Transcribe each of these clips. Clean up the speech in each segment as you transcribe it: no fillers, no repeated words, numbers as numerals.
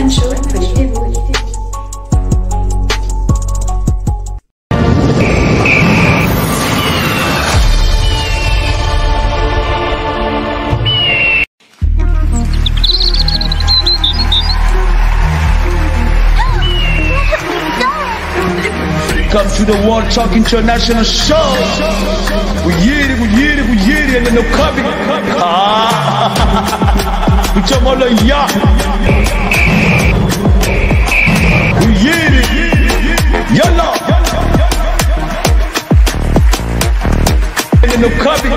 One-Man Show, connectez-vous. Come to the World Talk International Show. We get it, and no copy. We talk about the yacht. We get it. Yalla. And no copy.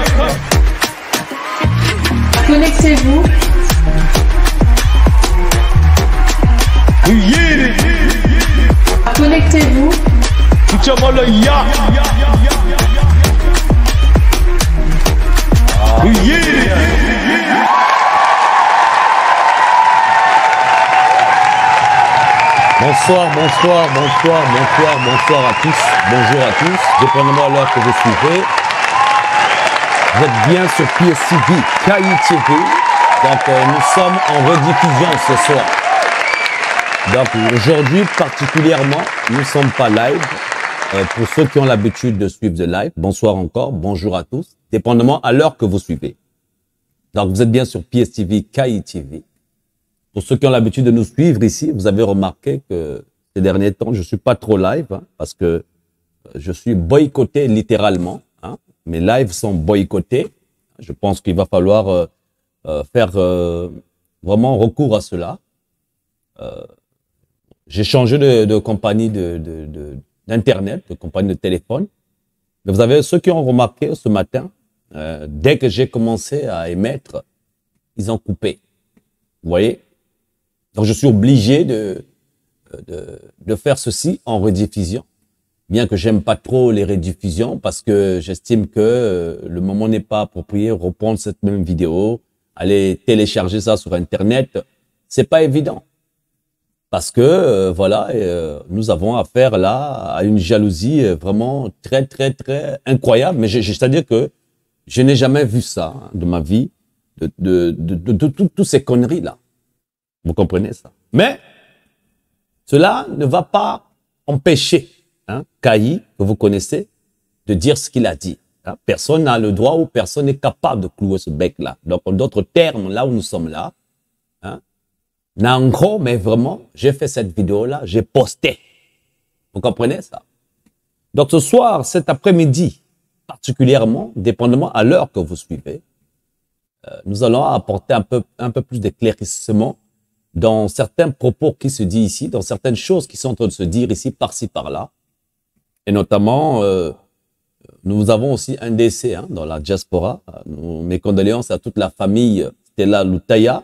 Connectez-vous. We get it. Connectez-vous. We talk about the yacht. We get it. Bonsoir à tous, bonjour à tous, dépendamment à l'heure que vous suivez. Vous êtes bien sur PSTV, KITV, donc nous sommes en rediffusion ce soir. Donc aujourd'hui particulièrement, nous ne sommes pas live. Pour ceux qui ont l'habitude de suivre le live, bonsoir encore, bonjour à tous, dépendamment à l'heure que vous suivez. Donc vous êtes bien sur PSTV, KITV. Pour ceux qui ont l'habitude de nous suivre ici, vous avez remarqué que ces derniers temps, je suis pas trop live parce que je suis boycotté littéralement. Mes lives sont boycottés. Je pense qu'il va falloir faire vraiment recours à cela. J'ai changé de compagnie d'internet, de compagnie de téléphone. Mais vous avez ceux qui ont remarqué ce matin, dès que j'ai commencé à émettre, ils ont coupé. Vous voyez? Donc, je suis obligé de faire ceci en rediffusion, bien que j'aime pas trop les rediffusions parce que j'estime que le moment n'est pas approprié. Reprendre cette même vidéo, aller télécharger ça sur Internet, c'est pas évident. Parce que, voilà, nous avons affaire là à une jalousie vraiment très incroyable. Mais c'est-à-dire que je n'ai jamais vu ça de ma vie, de toutes ces conneries-là. Vous comprenez ça? Mais cela ne va pas empêcher Kayi, que vous connaissez, de dire ce qu'il a dit. Personne n'a le droit ou personne n'est capable de clouer ce bec-là. Donc, en d'autres termes, là où nous sommes là, en gros, mais vraiment, j'ai fait cette vidéo-là, j'ai posté. Vous comprenez ça? Donc, ce soir, cet après-midi, particulièrement, dépendamment à l'heure que vous suivez, nous allons apporter un peu plus d'éclaircissement dans certains propos qui se disent ici, dans certaines choses qui sont en train de se dire ici, par-ci, par-là. Et notamment, nous avons aussi un décès dans la diaspora. Mes condoléances à toute la famille Stella Lutaya.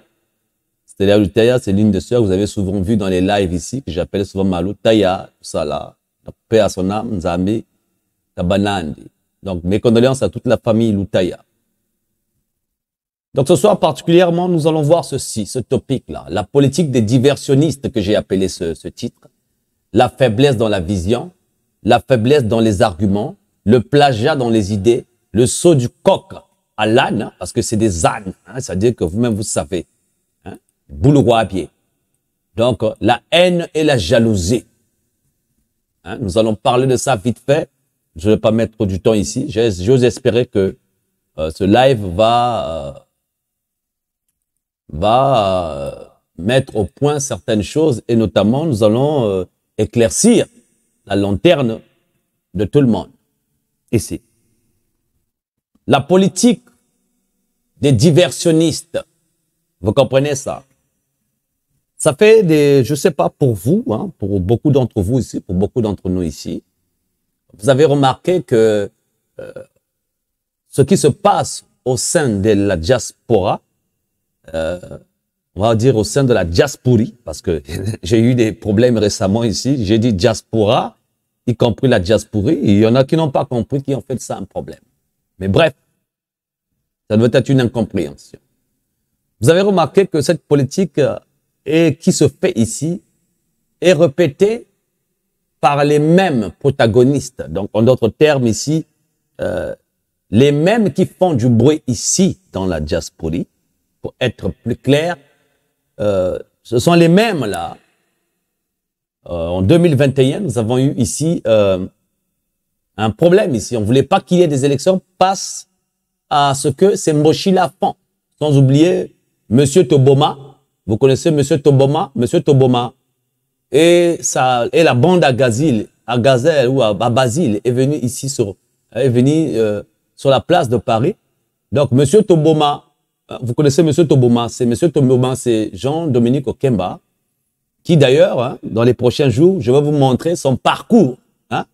Stella Lutaya, c'est l'une des sœurs que vous avez souvent vu dans les lives ici, que j'appelle souvent Malutaya, tout ça là. Paix à son âme, Nzambi, Kabanandi. Donc, mes condoléances à toute la famille Lutaya. Donc, ce soir particulièrement, nous allons voir ceci, ce topic-là. La politique des diversionnistes, que j'ai appelé ce titre. La faiblesse dans la vision, la faiblesse dans les arguments, le plagiat dans les idées, le saut du coq à l'âne, parce que c'est des ânes, c'est-à-dire que vous-même vous savez. Boulot à pied. Donc, la haine et la jalousie. Nous allons parler de ça vite fait. Je ne vais pas mettre trop du temps ici. J'ose espérer que ce live va mettre au point certaines choses et notamment nous allons éclaircir la lanterne de tout le monde ici. La politique des diversionnistes, vous comprenez ça? Ça fait je sais pas pour vous, pour beaucoup d'entre vous ici, pour beaucoup d'entre nous ici, vous avez remarqué que ce qui se passe au sein de la diaspora, on va dire au sein de la diasporie, parce que j'ai eu des problèmes récemment ici, j'ai dit diaspora, y compris la diasporie, et il y en a qui n'ont pas compris, qui ont fait de ça un problème. Mais bref, ça doit être une incompréhension. Vous avez remarqué que cette politique qui se fait ici est répétée par les mêmes protagonistes. Donc, en d'autres termes ici, les mêmes qui font du bruit ici dans la diasporie, pour être plus clair, ce sont les mêmes là. En 2021, nous avons eu ici un problème ici. On ne voulait pas qu'il y ait des élections face à ce que ces Mboshila font. Sans oublier M. Toboma. Vous connaissez M. Toboma? M. Toboma et la bande à Gazelle ou à Basile est venue ici sur la place de Paris. Donc, M. Toboma, vous connaissez M. Toboma, c'est Jean-Dominique Okemba, qui d'ailleurs, hein, dans les prochains jours, je vais vous montrer son parcours, hein,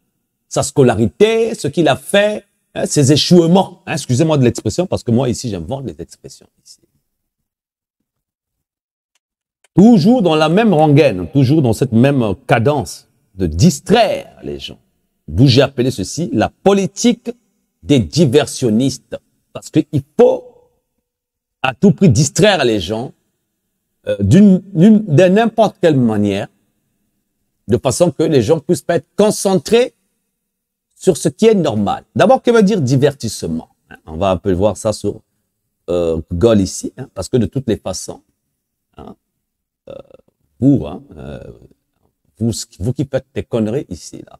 sa scolarité, ce qu'il a fait, hein, ses échouements. Hein, excusez-moi de l'expression, parce que moi, ici, j'invente les expressions. Ici. Toujours dans la même rengaine, toujours dans cette même cadence de distraire les gens. D'où j'ai appelé ceci la politique des diversionnistes. Parce qu'il faut à tout prix distraire les gens de n'importe quelle manière, de façon que les gens puissent pas être concentrés sur ce qui est normal. D'abord, que veut dire divertissement? On va un peu voir ça sur Google ici, hein, parce que de toutes les façons, hein, vous qui faites des conneries ici, là,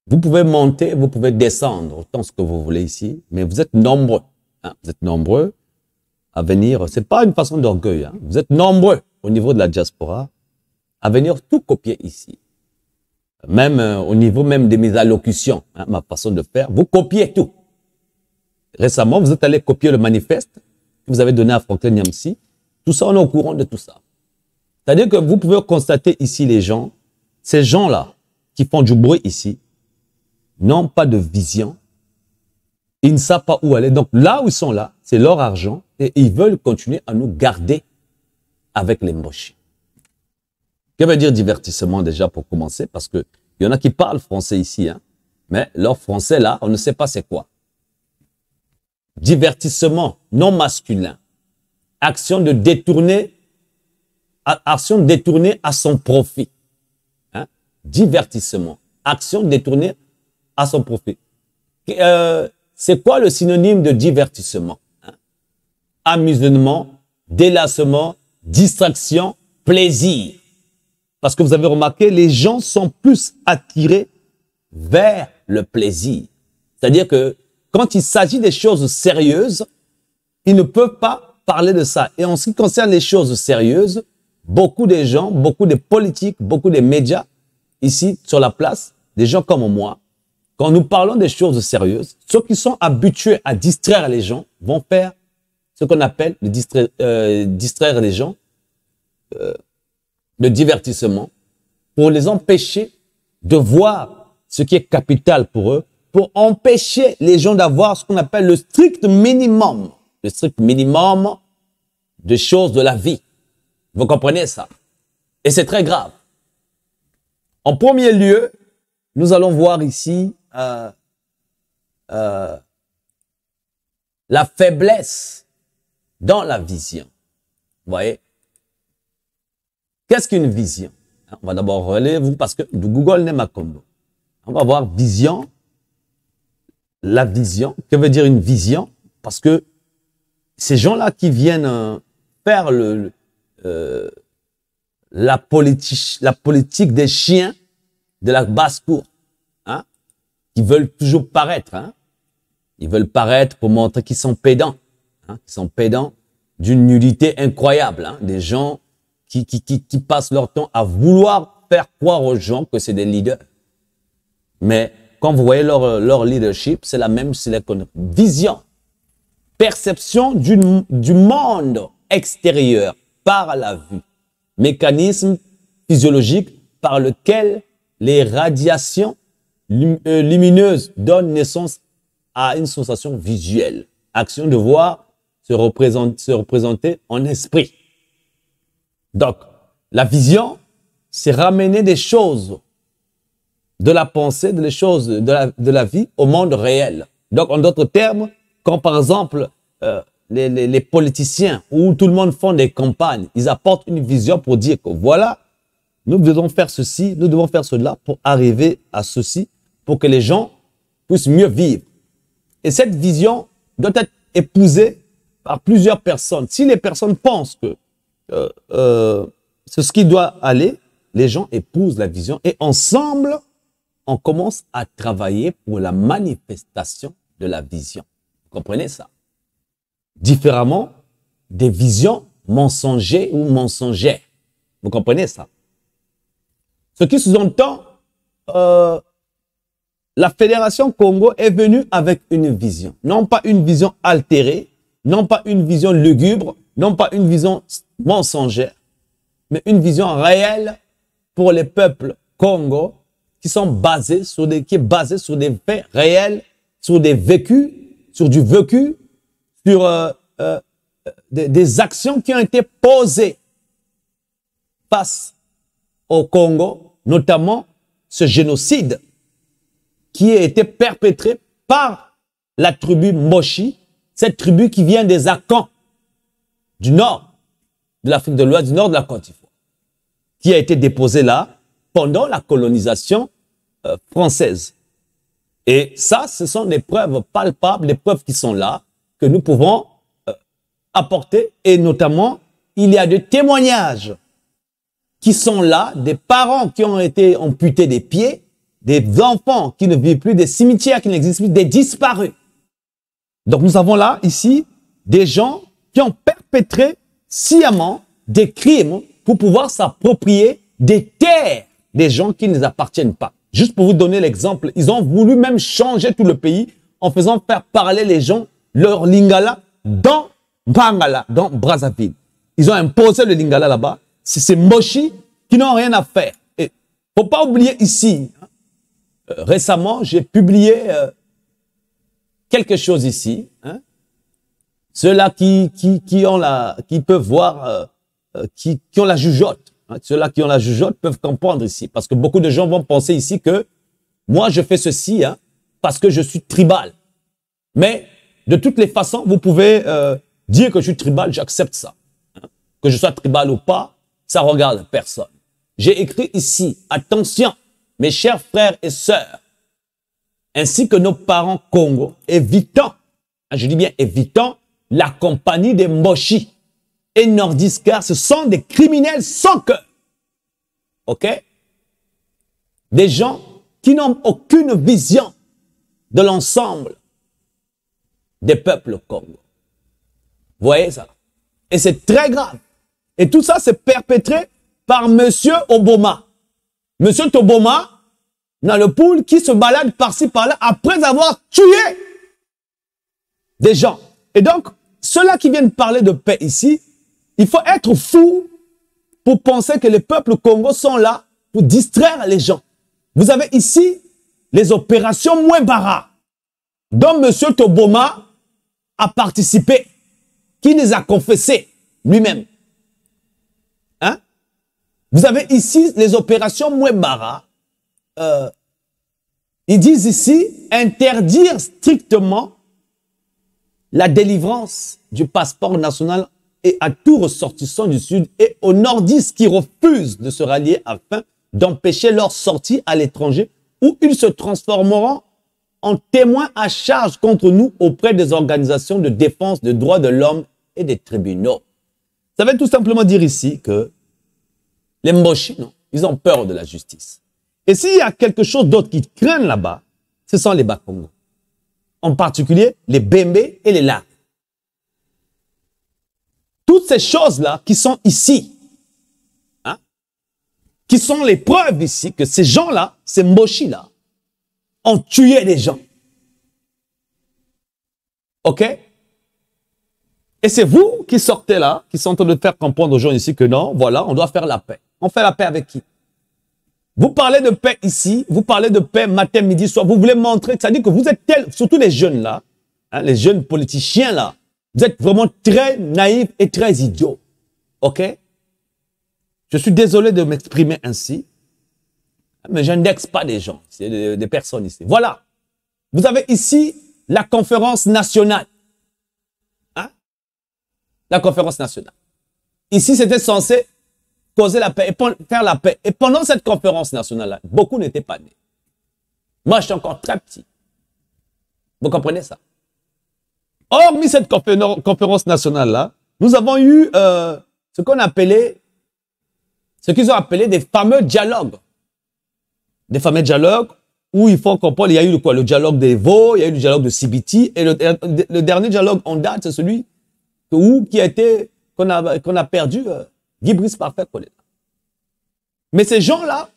vous pouvez monter, vous pouvez descendre autant ce que vous voulez ici, mais vous êtes nombreux. Hein, vous êtes nombreux à venir, c'est pas une façon d'orgueil, hein, vous êtes nombreux au niveau de la diaspora à venir tout copier ici. Même au niveau même de mes allocutions, hein, ma façon de faire, vous copiez tout. Récemment, vous êtes allé copier le manifeste que vous avez donné à Franklin Nyamsi. Tout ça, on est au courant de tout ça. C'est-à-dire que vous pouvez constater ici les gens, ces gens-là qui font du bruit ici, n'ont pas de vision, ils ne savent pas où aller. Donc là où ils sont là, c'est leur argent et ils veulent continuer à nous garder avec les Mboshi. Que veut dire divertissement déjà pour commencer? Parce que il y en a qui parlent français ici, hein, mais leur français là, on ne sait pas c'est quoi. Divertissement non masculin, action détournée à son profit. Hein? Divertissement, action détournée à son profit. C'est quoi le synonyme de divertissement? Hein? Amusement, délassement, distraction, plaisir. Parce que vous avez remarqué, les gens sont plus attirés vers le plaisir. C'est-à-dire que quand il s'agit des choses sérieuses, ils ne peuvent pas parler de ça. Et en ce qui concerne les choses sérieuses, beaucoup de gens, beaucoup de politiques, beaucoup de médias, ici sur la place, des gens comme moi, quand nous parlons des choses sérieuses, ceux qui sont habitués à distraire les gens vont faire ce qu'on appelle distraire les gens, le divertissement, pour les empêcher de voir ce qui est capital pour eux, pour empêcher les gens d'avoir ce qu'on appelle le strict minimum de choses de la vie. Vous comprenez ça? Et c'est très grave. En premier lieu, nous allons voir ici la faiblesse dans la vision. Vous voyez? Qu'est-ce qu'une vision? On va d'abord relayer, parce que Google n'est ma combo. On va voir vision. La vision. Que veut dire une vision? Parce que ces gens-là qui viennent faire la politique des chiens de la basse-cour, hein, qui veulent toujours paraître, hein, ils veulent paraître pour montrer qu'ils sont pédants, hein, qu'ils sont pédants d'une nullité incroyable, hein, des gens qui passent leur temps à vouloir faire croire aux gens que c'est des leaders. Mais quand vous voyez leur leadership, c'est la même, c'est la vision, perception du monde extérieur par la vue, mécanisme physiologique par lequel les radiations lumineuses donnent naissance à une sensation visuelle, action de voir se représenter en esprit. Donc, la vision, c'est ramener des choses de la pensée, des choses de la vie au monde réel. Donc, en d'autres termes, quand par exemple, les politiciens ou tout le monde font des campagnes, ils apportent une vision pour dire que voilà, nous devons faire ceci, nous devons faire cela pour arriver à ceci, pour que les gens puissent mieux vivre. Et cette vision doit être épousée par plusieurs personnes. Si les personnes pensent que c'est ce qui doit aller. Les gens épousent la vision et ensemble, on commence à travailler pour la manifestation de la vision. Vous comprenez ça? Différemment des visions mensongères ou mensongères. Vous comprenez ça? Ce qui sous-entend, la Fédération Congo est venue avec une vision. Non pas une vision altérée, non pas une vision lugubre, non pas une vision mensongère, mais une vision réelle pour les peuples Congo qui est basée sur des faits réels, sur des vécus, sur du vécu, sur des actions qui ont été posées face au Congo, notamment ce génocide qui a été perpétré par la tribu Moshi, cette tribu qui vient des Akans du nord de l'Afrique de l'Ouest, du nord de la Côte d'Ivoire, qui a été déposée là pendant la colonisation française. Et ça, ce sont des preuves palpables, des preuves qui sont là, que nous pouvons apporter. Et notamment, il y a des témoignages qui sont là, des parents qui ont été amputés des pieds, des enfants qui ne vivent plus, des cimetières qui n'existent plus, des disparus. Donc nous avons là, ici, des gens qui ont perpétré sciemment des crimes pour pouvoir s'approprier des terres des gens qui ne les appartiennent pas. Juste pour vous donner l'exemple, ils ont voulu même changer tout le pays en faisant faire parler les gens leur lingala dans Bangala, dans Brazzaville. Ils ont imposé le lingala là-bas. C'est ces Moshi qui n'ont rien à faire. Et faut pas oublier ici, récemment, j'ai publié quelque chose ici. Hein. Ceux-là qui peuvent voir, qui ont la jugeote. Hein. Ceux-là qui ont la jugeote peuvent comprendre ici. Parce que beaucoup de gens vont penser ici que moi, je fais ceci parce que je suis tribal. Mais de toutes les façons, vous pouvez dire que je suis tribal, j'accepte ça. Hein. Que je sois tribal ou pas, ça regarde personne. J'ai écrit ici, attention, mes chers frères et sœurs, ainsi que nos parents Congo, évitons, je dis bien évitons, la compagnie des Moshi et Nordistes, car ce sont des criminels sans cœur. OK? Des gens qui n'ont aucune vision de l'ensemble des peuples Congo. Vous voyez ça? Et c'est très grave. Et tout ça, c'est perpétré par Monsieur Obama. Monsieur Toboma, dans le pool qui se balade par-ci, par-là, après avoir tué des gens. Et donc, ceux-là qui viennent parler de paix ici, il faut être fou pour penser que les peuples Congo sont là pour distraire les gens. Vous avez ici les opérations Mouembara, dont Monsieur Toboma a participé, qui les a confessés lui-même. Hein? Vous avez ici les opérations Mouembara. Ils disent ici interdire strictement la délivrance du passeport national et à tout ressortissant du Sud et aux nordistes qui refusent de se rallier afin d'empêcher leur sortie à l'étranger où ils se transformeront en témoins à charge contre nous auprès des organisations de défense des droits de l'homme et des tribunaux. Ça veut tout simplement dire ici que les Moshi, non, ils ont peur de la justice. Et s'il y a quelque chose d'autre qui craignent là-bas, ce sont les Bakongo. En particulier, les Bembe et les Lar. Toutes ces choses-là qui sont ici, hein, qui sont les preuves ici que ces gens-là, ces Moshi-là, ont tué des gens. OK? Et c'est vous qui sortez là, qui sont en train de faire comprendre aux gens ici que non, voilà, on doit faire la paix. On fait la paix avec qui? Vous parlez de paix ici, vous parlez de paix matin, midi, soir. Vous voulez montrer, ça dit que vous êtes surtout les jeunes là, hein, les jeunes politiciens là, vous êtes vraiment très naïfs et très idiots. OK? Je suis désolé de m'exprimer ainsi, mais je n'indexe pas des gens, c'est des personnes ici. Voilà. Vous avez ici la conférence nationale. Hein? La conférence nationale. Ici, c'était censé causer la paix et faire la paix. Et pendant cette conférence nationale-là, beaucoup n'étaient pas nés. Moi, je suis encore très petit. Vous comprenez ça? Hormis cette conférence nationale-là, nous avons eu ce qu'on appelait ce qu'ils ont appelé des fameux dialogues. Des fameux dialogues où il faut comprendre, il y a eu quoi? Le dialogue des veaux, il y a eu le dialogue de CBT, et le dernier dialogue en date, c'est celui qui a été, qu'on a perdu, Guy Brice Parfait. Mais ces gens-là,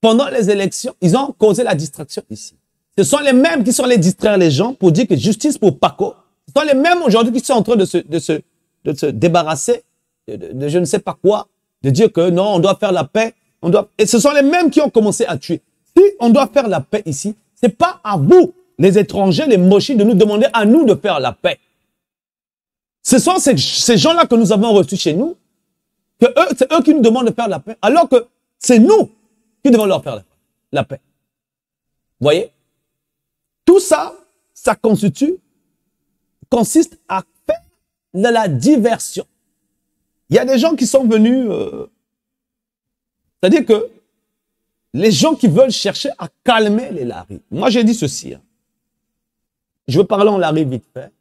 pendant les élections, ils ont causé la distraction ici. Ce sont les mêmes qui sont allés distraire les gens pour dire que justice pour Paco. Ce sont les mêmes aujourd'hui qui sont en train de se débarrasser de je ne sais pas quoi, de dire que non, on doit faire la paix. Et ce sont les mêmes qui ont commencé à tuer. Si on doit faire la paix ici, c'est pas à vous, les étrangers, les mochis, de nous demander à nous de faire la paix. Ce sont ces gens-là que nous avons reçus chez nous, c'est eux qui nous demandent de faire la paix, alors que c'est nous qui devons leur faire la paix. Vous voyez? Tout ça, ça consiste à faire de la diversion. Il y a des gens qui sont venus... c'est-à-dire que les gens qui veulent chercher à calmer les laris. Moi, j'ai dit ceci. Hein. Je veux parler en lari vite fait.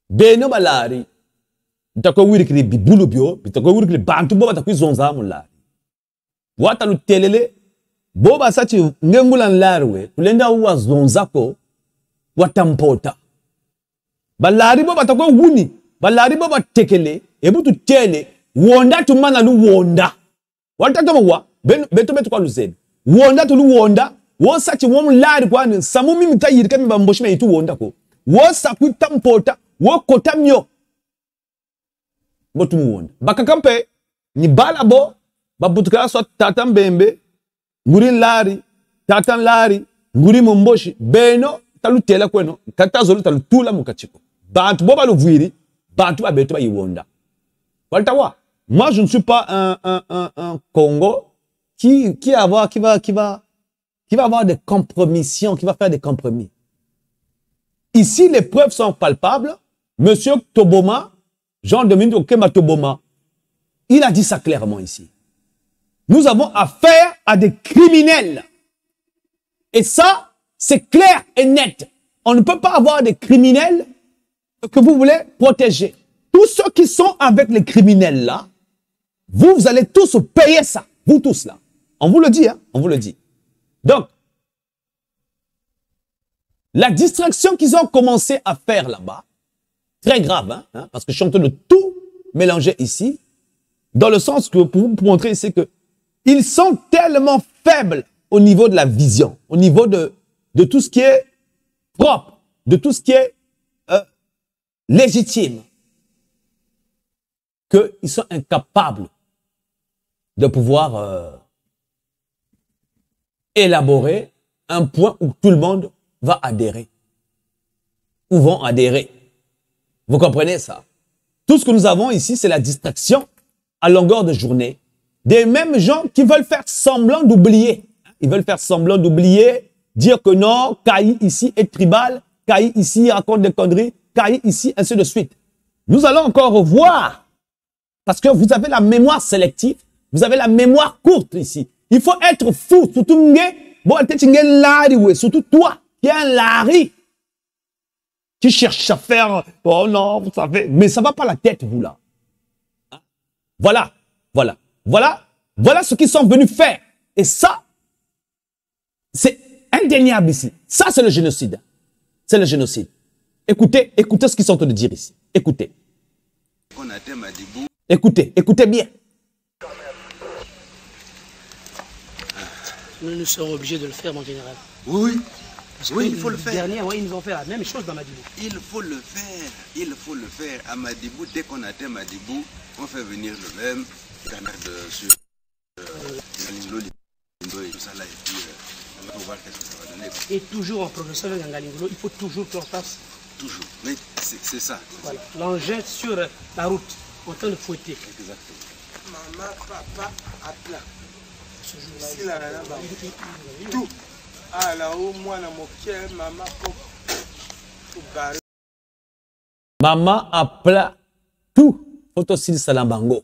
Beno balari. Bitako wirikri bibulu bio. Bitako wirikri bantu boba takui zonza mu lari. Wata lu telele. Boba sachi ngembulan larwe. Kulenda uwa zonzako. Watampota. Balari boba takui wuni. Balari boba tekele. Ebu tu tele. Wonda tu mana lu wonda. Watatoma wa beto kwa luzeni wonda tulu wonda wo sachi wo mlari kwani samu mimi tayirika mi bamboshime itu wonda ko wo sakuta mpota wo kota myo botu wonda bakakampe ni balabo babutuka so tata mbembe nguri lari tata lari nguri momboshi beno talutela kweno katazolu talutula mukachiko bantu boba luvwiri bantu abeto ba yiwonda waltawa. Moi, je ne suis pas un Congo qui va avoir des compromissions, qui va faire des compromis. Ici, les preuves sont palpables. Monsieur Toboma, Jean-Dominique Okema Toboma, il a dit ça clairement ici. Nous avons affaire à des criminels. Et ça, c'est clair et net. On ne peut pas avoir des criminels que vous voulez protéger. Tous ceux qui sont avec les criminels là, vous allez tous payer ça. Vous tous là. On vous le dit, hein. On vous le dit. Donc, la distraction qu'ils ont commencé à faire là-bas, très grave, hein, parce que je suis en train de tout mélanger ici, dans le sens que, pour vous montrer ici que ils sont tellement faibles au niveau de la vision, au niveau de tout ce qui est propre, de tout ce qui est légitime, qu'ils sont incapables de pouvoir élaborer un point où tout le monde va adhérer. Ou vont adhérer. Vous comprenez ça? Tout ce que nous avons ici, c'est la distraction à longueur de journée. Des mêmes gens qui veulent faire semblant d'oublier. Ils veulent faire semblant d'oublier, dire que non, Kaï ici est tribal, Kaï ici raconte des conneries, Kaï ici, ainsi de suite. Nous allons encore revoir. Parce que vous avez la mémoire sélective. Vous avez la mémoire courte ici. Il faut être fou. Surtout toi, qui est un lari, qui cherche à faire, oh non, vous savez, mais ça va pas la tête, vous là. Voilà, voilà, voilà, voilà ce qu'ils sont venus faire. Et ça, c'est indéniable ici. Ça, c'est le génocide. C'est le génocide. Écoutez, écoutez ce qu'ils sont en train de dire ici. Écoutez. Écoutez, écoutez bien. Nous serons obligés de le faire, mon général. Oui, Parce oui, que il faut le faire. Dernier, ouais, ils nous ont fait la même chose dans Madibou. Il faut le faire. Il faut le faire. À Madibou, dès qu'on atteint Madibou, on fait venir le même canard de sur et tout ça là. Et puis, on va voir qu'est-ce que ça va donner. Et toujours en progressant avec Ngalingolo, il faut toujours qu'on fasse. Toujours. Mais c'est ça. Voilà. L'engin sur la route, en train de fouetter. Exactement. Maman, papa, à plat. Ce jour-là, Si la nana, tout. Ah là-haut, moi, dans mon cœur, maman, pour garer. Maman appela tout. Photo sil salambango.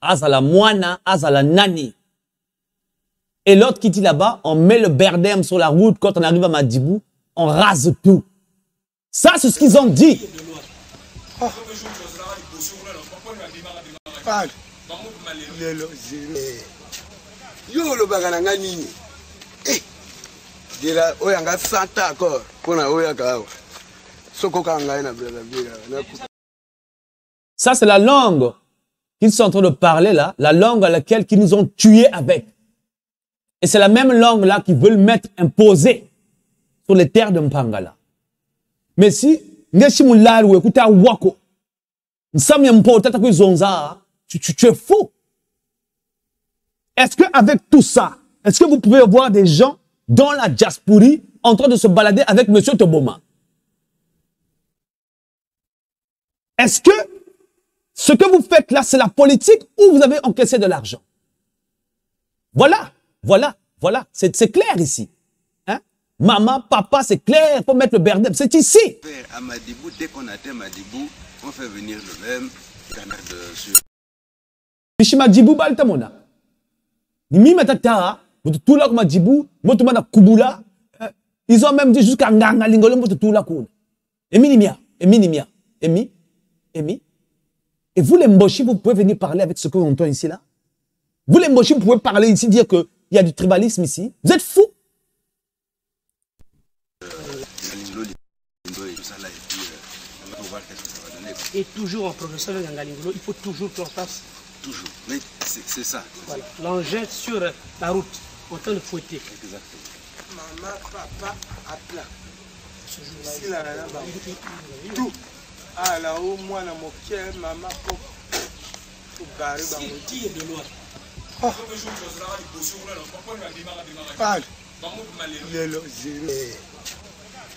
Azala moana, azala nani. Et l'autre qui dit là-bas, on met le berdem sur la route quand on arrive à Madibou, on rase tout. Ça, c'est ce qu'ils ont dit. Parle. lelo zero yo olobaka na nga nini dira oyo anga 100 accord mpona oyo akawa sokoka ngai na Brazzaville. Ça, c'est la langue qu'ils sont en train de parler là, la langue à laquelle ils nous ont tués avec. Et c'est la même langue là qu'ils veulent mettre imposée sur les terres de Mpangala. Mais si, tu es fou. Est-ce qu'avec tout ça, est-ce que vous pouvez voir des gens dans la diaspora en train de se balader avec M. Toboma? Est-ce que ce que vous faites là, c'est la politique ou vous avez encaissé de l'argent? Voilà, voilà, voilà. C'est clair ici. Hein? Maman, papa, c'est clair. Il faut mettre le berdem. C'est ici. À Madibou, dès qu'on atteint Madibou, on fait venir le même canard de sur. Bishimadibou baltamona. Ni matata, tout là comme Madibou, motumana kubula. Ils ont même dit jusqu'à nganga lingolo tout là koun. Eminimia, eminimia, emi. Et vous les Mboshi, vous pouvez venir parler avec ce que l'on entend ici là. Vous les Mboshi, vous pouvez parler ici, dire qu'il y a du tribalisme ici. Vous êtes fous. Et toujours en progression de Ngangalingolo, il faut toujours qu'on fasse. Toujours. Mais c'est ça. Voilà. L'engin sur la route, en train de fouetter. Exactement. Maman, papa, à plat. Si la nana, tout. Ah là-haut, moi, na moké, maman, pop. Tout garé, Qui est de loin? parle. Lelo zero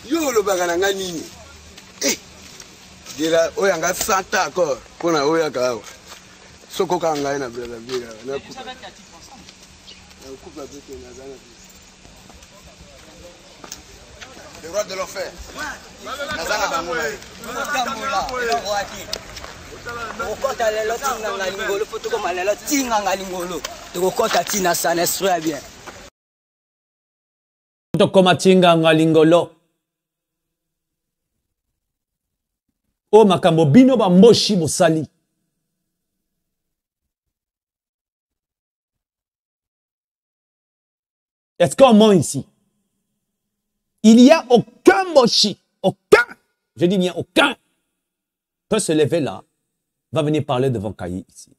yo olobaka na nga nini dira oyo anga 100 accord mpona oyo akawa sokoka ngai na Brazzaville nakupa bete nazana le roi de l'enfer nazana bango okota lelo tinganga lingolo foto koma lelo tinganga lingolo tokokota tina sana esprit bien Koma tinganga lingolo. O makambo bino ba Mboshi bosali. Est-ce qu'on ment ici? Il n'y a aucun Mboshi, aucun, je dis bien aucun, peut se lever là, va venir parler devant Kayi ici.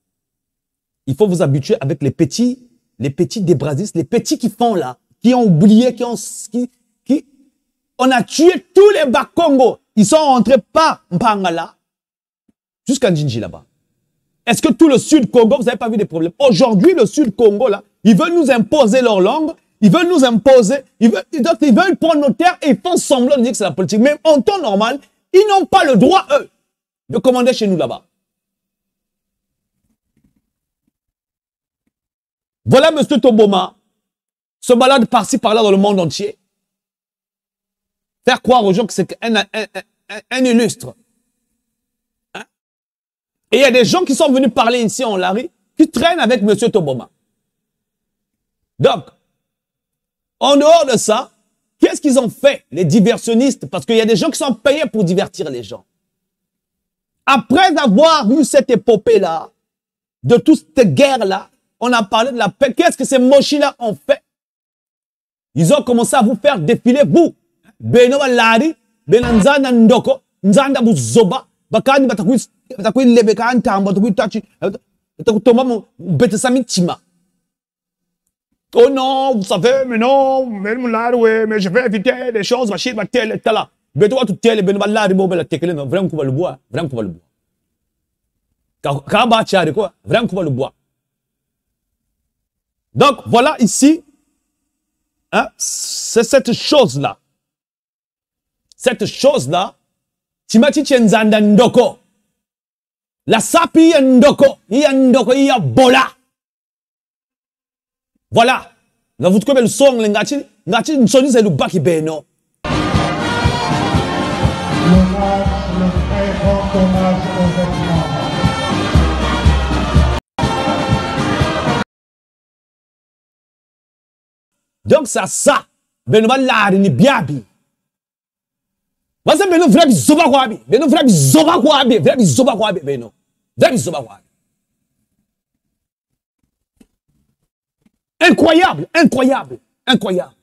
Il faut vous habituer avec les petits débrasistes, les petits qui font là, qui ont oublié, on a tué tous les Bakongo. Ils sont rentrés par Mpangala jusqu'à Njinji là-bas. Est-ce que tout le Sud Congo, vous n'avez pas vu des problèmes? Aujourd'hui, le Sud Congo là, ils veulent nous imposer leur langue, ils veulent nous imposer, ils veulent prendre nos terres et ils font semblant de dire que c'est la politique. Mais en temps normal, ils n'ont pas le droit, eux, de commander chez nous là-bas. Voilà M. Toboma se balade par-ci, par-là dans le monde entier. Faire croire aux gens que c'est un illustre. Hein? Et il y a des gens qui sont venus parler ici en Larry, qui traînent avec M. Toboma. Donc, en dehors de ça, qu'est-ce qu'ils ont fait, les diversionnistes? Parce qu'il y a des gens qui sont payés pour divertir les gens. Après avoir vu cette épopée-là, de toute cette guerre-là, on a parlé de la paix. Qu'est-ce que ces Moshi-là ont fait? Ils ont commencé à vous faire défiler, vous. Beno Lari, Benanzana Ndoko, Nzanda Buzoba, Bakani Batakui Lebekan Tamba, Tachi, Tomamo, Betesami Tima. Oh non, vous savez, mais non, mais je vais éviter les choses, machine, ma telle et tala. Beto tout tel, Beno Lari, Bobel, Tekele, vraiment qu'on va le boire, vraiment qu'on va le boire. Kaba Tchari, quoi, vraiment qu'on va le boire. Donc, voilà ici, hein, c'est cette chose-là. Cette chose-là, Timati Tienzanda Ndoko. La sapi Ndoko, Ndoko, Bola. Voilà. Vous trouvez le son, Ngati Nsoni, c'est le baki beno. Donc, ça, Benoba Lari ni biabi. Wasa beno vrabi zoba kwabi. Beno vrabi zoba kwabi. Vrabi zoba kwabi beno. Vrabi zoba kwabi. Incroyable, incroyable, incroyable.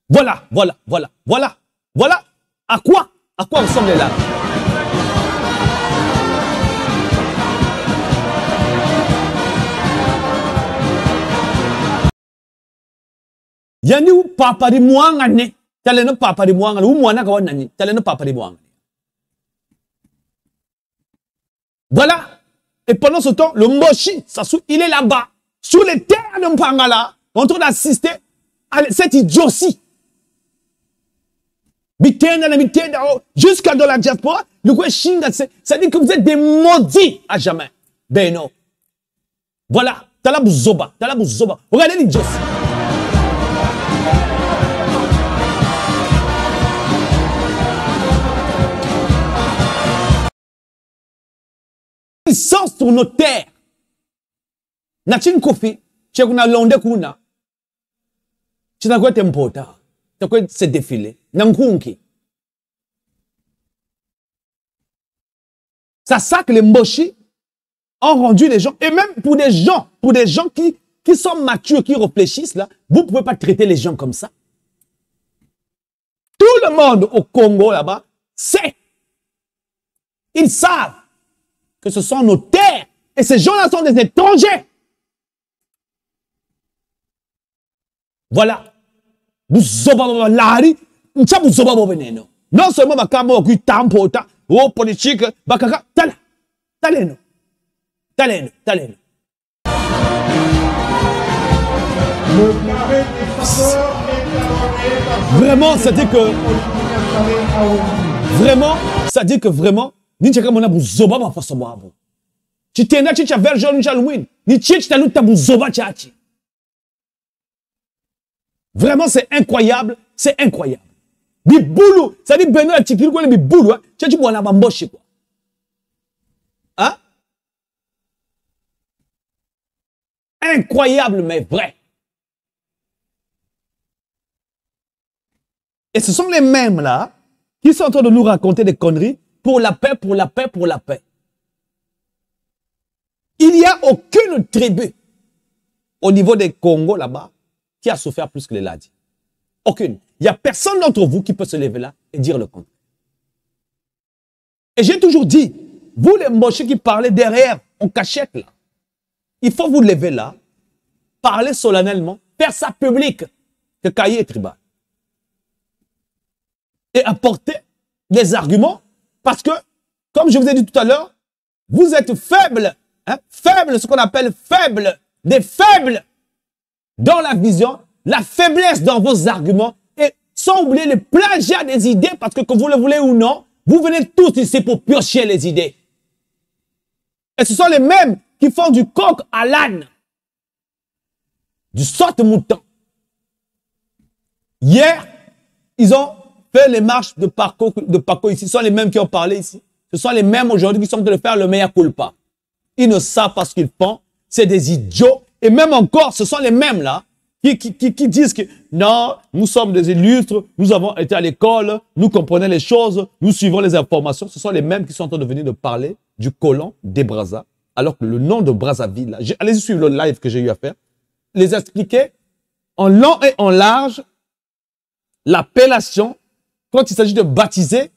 Voilà, voilà, voilà, voilà, voilà à quoi ressemble les larmes. Yani ou papa di mwangane, tale no papa di mwangane, ou mwana kawa nani, tale no papa di mwangane. Voilà. Et pendant ce temps, le Moshi, Sassou, il est là-bas, sur les terres de Mpangala, en train d'assister à cette idiotie. Jusqu'à dans la diaspora, le quoi Shinga, ça dit que vous êtes des maudits à jamais. Ben non. Voilà. Talabou Zoba. Regardez l'idiotie. Puissance sur nos terres. Nachin Kofi, tu as londe kuna. Tu n'as quoi t'importa. Tu as quoi se défiler. Nankunki. C'est ça que les Moshi ont rendu les gens. Et même pour des gens qui sont matures, qui réfléchissent là, vous ne pouvez pas traiter les gens comme ça. Tout le monde au Congo là-bas sait. Ils savent que ce sont nos terres. Et ces gens-là sont des étrangers. Voilà. Non seulement bakamo qui tampota, oh politique, bakaka, taleno. Vraiment, ça dit que vraiment, ni chaka mona buzoba ba faso babo. Chitenda chicha version chalwin, ni chicha luta buzoba chachi. Vraiment, c'est incroyable, c'est incroyable. Biboulou, ça dit Benoît Tikiri quoi le biboulou, hein? Tu bois la bamboche quoi. Hein? Incroyable mais vrai. Et ce sont les mêmes là qui sont en train de nous raconter des conneries pour la paix, pour la paix, pour la paix. Il n'y a aucune tribu au niveau des Congo là-bas qui a souffert plus que les Ladis. Aucune. Il n'y a personne d'entre vous qui peut se lever là et dire le contraire. Et j'ai toujours dit, vous les mochés qui parlez derrière, en cachette là, il faut vous lever là, parler solennellement, faire ça public, que cahier est tribal. Et apporter des arguments, parce que, comme je vous ai dit tout à l'heure, vous êtes faibles, hein, faibles, ce qu'on appelle faibles, des faibles dans la vision, la faiblesse dans vos arguments, et sans oublier le plagiat des idées, parce que vous le voulez ou non, vous venez tous ici pour piocher les idées. Et ce sont les mêmes qui font du coq à l'âne, du saute-mouton. Hier, ils ont fait les marches de Paco ici. Ce sont les mêmes qui ont parlé ici. Ce sont les mêmes aujourd'hui qui sont en train de faire le mea culpa. Ils ne savent pas ce qu'ils font. C'est des idiots. Et même encore, ce sont les mêmes là qui disent que non, nous sommes des illustres, nous avons été à l'école, nous comprenons les choses, nous suivons les informations. Ce sont les mêmes qui sont en train de venir de parler du colon des Brazza, alors que le nom de Brazzaville, allez-y suivre le live que j'ai eu à faire, les expliquer en long et en large l'appellation quand il s'agit de baptiser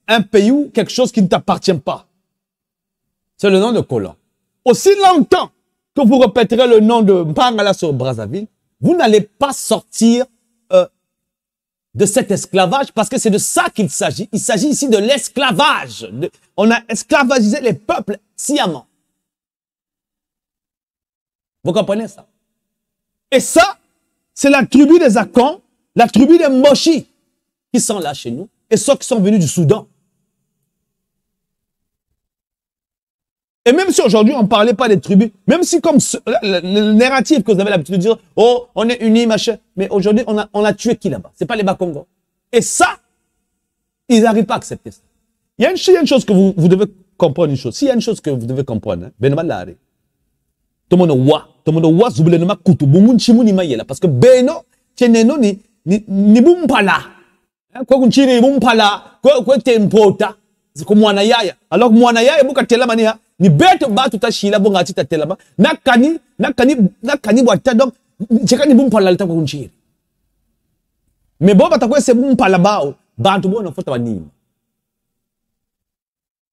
un pays ou quelque chose qui ne t'appartient pas. C'est le nom de colon. Aussi longtemps que vous répéterez le nom de Mpangala sur Brazzaville, vous n'allez pas sortir de cet esclavage parce que c'est de ça qu'il s'agit. Il s'agit ici de l'esclavage. On a esclavagisé les peuples sciemment. Vous comprenez ça? Et ça, c'est la tribu des Akon, la tribu des Moshi qui sont là chez nous et ceux qui sont venus du Soudan. Et même si aujourd'hui on ne parlait pas des tribus, même si comme le narratif que vous avez l'habitude de dire, oh, on est unis, machin, mais aujourd'hui on a tué qui là-bas? C'est pas les Bakongo. Et ça, ils n'arrivent pas à accepter ça. Il y a une chose que vous devez comprendre, une chose. S'il y a une chose que vous devez comprendre, hein, tout le monde wa zubulema kutu bungun chimuni mayela parce que beno cheneno ni bumpala kwa kunchiri bumpala kwa tempota ko mwana yaya alors mwana yaya buka telama ni beto batu tashila bonga tita telama nakani bwata donc chekani bumpala lita kwa kunchiri. Me boba takwe se bumpala bao, bantu bo na fota banima.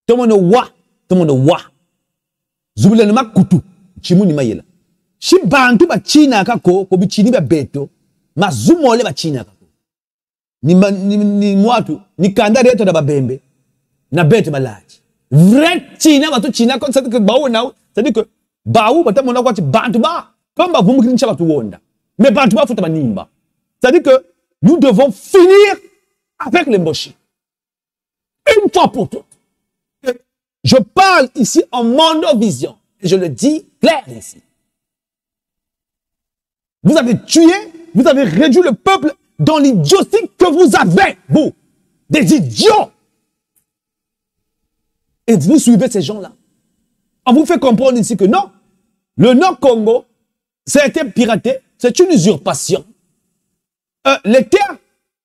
Tomono wa. Zubule na makutu, chimuni mayela. Si bantu ba China kako, ko bichini ba beto, mazumole ba China kako. Ni mwatu, ni kanda reto da babembe, na bete balaji. Vrai China, batu China, kon c'est que baou na, c'est-à-dire que baou bata mona kwa bantu ba, comme ba vumu kincha batu wonda. Mais bantu ba futa banimba. C'est-à-dire que nous devons finir avec les Mboshi. Une fois pour toutes. Je parle ici en monovision. Et je le dis clair ici. Vous avez tué, vous avez réduit le peuple dans l'idiotie que vous avez, vous. Des idiots. Et vous suivez ces gens-là. On vous fait comprendre ici que non. Le Nord-Congo, ça a été piraté. C'est une usurpation. Les terres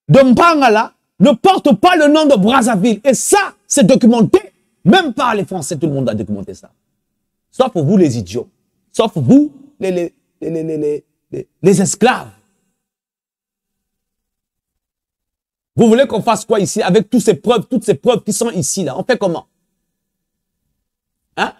de Mpangala ne portent pas le nom de Brazzaville. Et ça, c'est documenté. Même par les Français, tout le monde a documenté ça. Sauf vous, les idiots. Sauf vous, les esclaves. Vous voulez qu'on fasse quoi ici avec toutes ces preuves qui sont ici, là? On fait comment? Hein?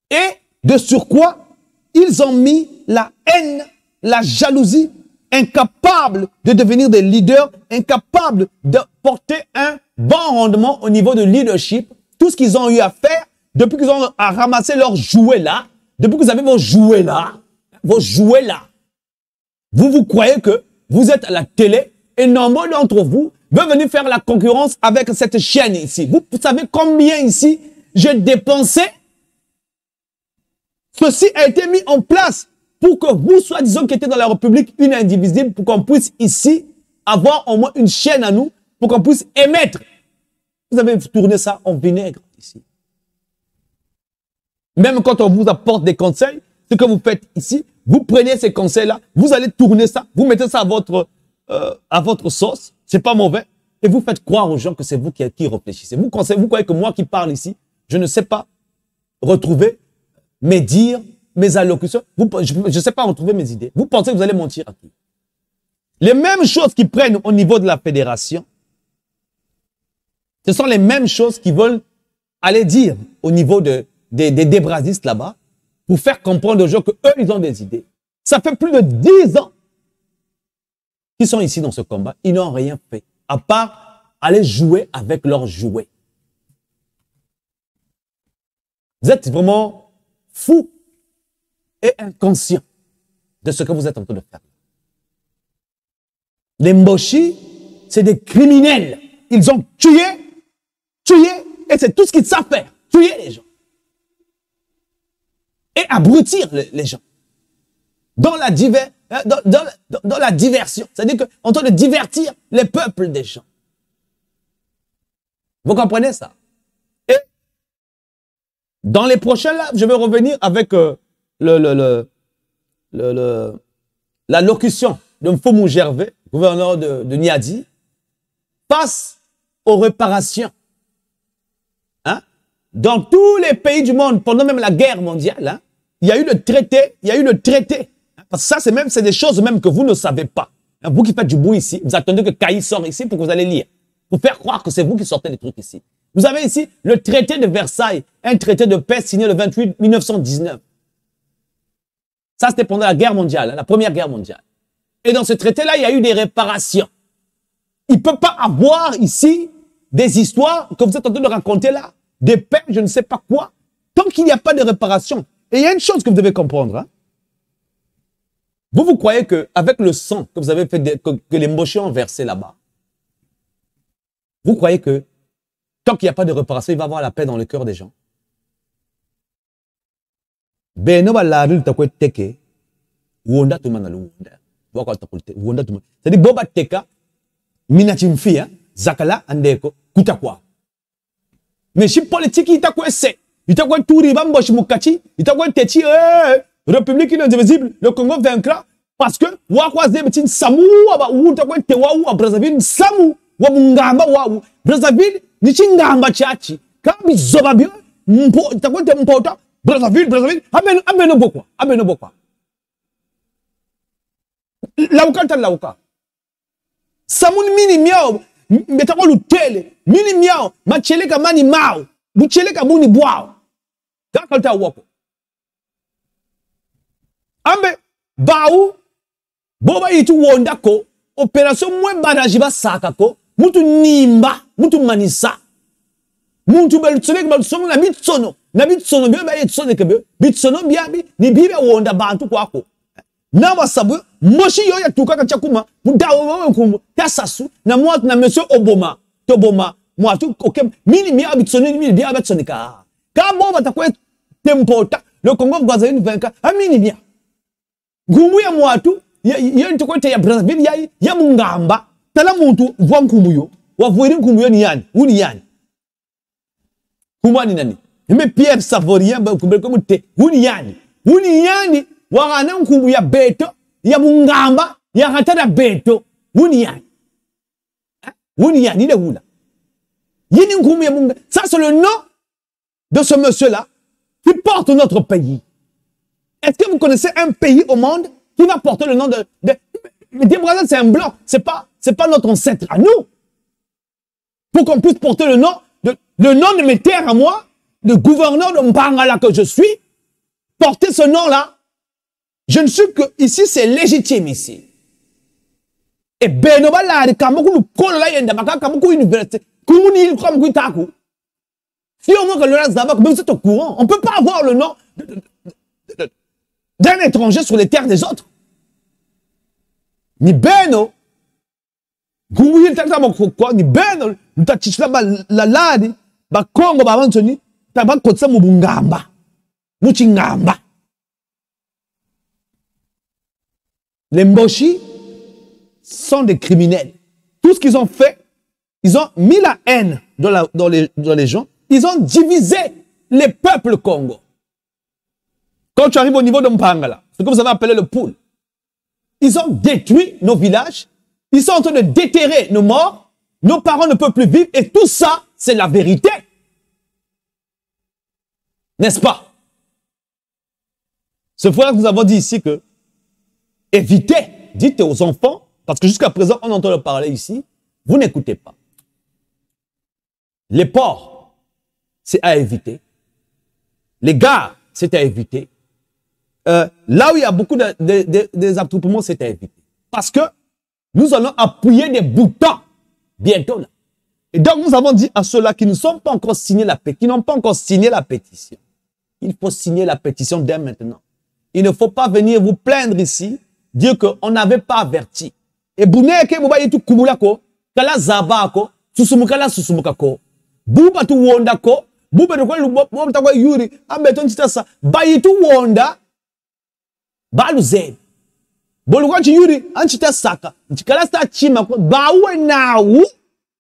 Et de surcroît, ils ont mis la haine, la jalousie, incapables de devenir des leaders, incapables de porter un bon rendement au niveau de leadership. Tout ce qu'ils ont eu à faire, depuis qu'ils ont ramassé leurs jouets là, depuis que vous avez vos jouets là, vous croyez que vous êtes à la télé et nombreux d'entre vous veulent venir faire la concurrence avec cette chaîne ici. Vous savez combien ici j'ai dépensé? Ceci a été mis en place pour que vous, soi-disant, qui étiez dans la République une indivisible, pour qu'on puisse ici avoir au moins une chaîne à nous, pour qu'on puisse émettre. Vous avez tourné ça en vinaigre ici. Même quand on vous apporte des conseils, ce que vous faites ici, vous prenez ces conseils-là, vous allez tourner ça, vous mettez ça à votre sauce, c'est pas mauvais, et vous faites croire aux gens que c'est vous qui réfléchissez. Vous croyez que moi qui parle ici, je ne sais pas retrouver mes dires, mes allocutions, je ne sais pas retrouver mes idées. Vous pensez que vous allez mentir à qui? Les mêmes choses qui prennent au niveau de la fédération, ce sont les mêmes choses qu'ils veulent aller dire au niveau des débrasistes là-bas pour faire comprendre aux gens qu'eux, ils ont des idées. Ça fait plus de 10 ans qu'ils sont ici dans ce combat. Ils n'ont rien fait, à part aller jouer avec leurs jouets. Vous êtes vraiment fous et inconscient de ce que vous êtes en train de faire. Les Mboshi, c'est des criminels. Ils ont tué, et c'est tout ce qu'ils savent faire. Tuer les gens. Et abrutir les gens. Dans la diversion. C'est-à-dire qu'on train de divertir les peuples des gens. Vous comprenez ça? Et dans les prochains là, je vais revenir avec la locution de Mfumou Gervais, gouverneur de Niadi, face aux réparations. Hein? Dans tous les pays du monde, pendant même la guerre mondiale, hein, il y a eu le traité, Parce que ça, c'est des choses même que vous ne savez pas. Hein, vous qui faites du bruit ici, vous attendez que Caï sorte ici pour que vous allez lire. Pour faire croire que c'est vous qui sortez les trucs ici. Vous avez ici le traité de Versailles, un traité de paix signé le 28 1919. Ça, c'était pendant la guerre mondiale, hein, la première guerre mondiale. Et dans ce traité-là, il y a eu des réparations. Il ne peut pas avoir ici des histoires que vous êtes en train de raconter là, des paix, je ne sais pas quoi, tant qu'il n'y a pas de réparation. Et il y a une chose que vous devez comprendre. Hein. Vous croyez qu'avec le sang que vous avez fait, que les Mboshi ont versé là-bas, vous croyez que tant qu'il n'y a pas de réparation, il va y avoir la paix dans le cœur des gens? C'est-à-dire, Boba Teka, Minatimfi, Zakala, Andeko, Kutakwa. Mais si politique, il t'a quoi c'est? Il t'a quoi tout ribambo Mukati? Il t'a quoi Teti, République indivisible, le Congo vaincra parce que Wakwa Zebetin Samu, ou t'a quoi Tewa ou à Brazzaville, Samu, ou Mungamba, ou Brazzaville, Nichingamba Chachi, Kabi Zobabio, t'as quoi Tempota, Brazzaville, Ameno Bokwa. lauka ta lauka. Samuni mini miao, metako lutele, mini miao, macheleka mani mao, bucheleka muni boao. Kakalta wako. Ambe, baou, boba yitu wondako, opération mwe badajiba sakako, mutu nimba, mutu manisa. Muntu belutsonek balutsono na bitsono biya yitsone kebe, bitsono biyabi, ni bibe wonda bantu kwako. Na wasabu, moshi yo ya tukaka chakuma, mudawo wawe nkumu, tasasu, na mwatu na monsieur Obama, toboma, mwatu, ok, mini miya bitsone, mini biya bitsone ka. Ka boba takwe tempota, le Congo Brazza une vingt a mini miya. Ngumu ya mwatu, ya ntukwete ya Brazzaville, ya mungamba, tala muntu, vwa nkumuyo, wavuiri nkumuyo ni yani, uni yani. Kumani nani? Hime Pierre Savorien, kumbele kumute, uni yani, warana nkumu ya beto, ya mungamba, ya ratada beto, uni yani, ile hula. Yini nkumu ya mungamba. Ça c'est le nom de ce monsieur-là qui porte notre pays. Est-ce que vous connaissez un pays au monde qui va porter le nom de Brazzaville, c'est un blanc, c'est pas notre ancêtre à nous. Pour qu'on puisse porter le nom de mes terres à moi, le gouverneur de Mpangala que je suis, porter ce nom-là, je ne suis que ici, c'est légitime ici. Et Benoba là, kamuku lu kola la yenda baka kamuku université, kumuni kamuku taku. Si au moins que le Zaba, vous êtes au courant, on peut pas avoir le nom d'un étranger sur les terres des autres. Ni Beno, kumuni tata moko ni Beno, mutachishla la ladi. Ba Congo ba Anthony taba kotsa mubungamba muchingamba. Les Mboshi sont des criminels. Tout ce qu'ils ont fait, ils ont mis la haine dans les gens. Ils ont divisé les peuples Congo. Quand tu arrives au niveau de Mpangala, ce que vous avez appelé le pool, ils ont détruit nos villages. Ils sont en train de déterrer nos morts. Nos parents ne peuvent plus vivre. Et tout ça, c'est la vérité. N'est-ce pas? C'est pour ça que nous avons dit ici que évitez, dites aux enfants, parce que jusqu'à présent, on entend le parler ici, vous n'écoutez pas. Les ports, c'est à éviter. Les gares, c'est à éviter. Là où il y a beaucoup des attroupements, c'est à éviter. Parce que nous allons appuyer des boutons bientôt là. Et donc, nous avons dit à ceux-là qui ne sont pas encore signés la pétition, qui n'ont pas encore signé la pétition, il faut signer la pétition dès maintenant. Il ne faut pas venir vous plaindre ici, dire qu'on n'avait pas averti. Et Bouneke, Bouba Yitu Kumulako, Kala Zabako, Susumukala Susumukako, Bouba tu Wondako, Bouba tu Yuri, Abeton Titasa, Bayitu Wonda, Baluzen. Bolukanchi Yuri, Anchita Saka, Chikala Sta Chimako, Bawe Naou,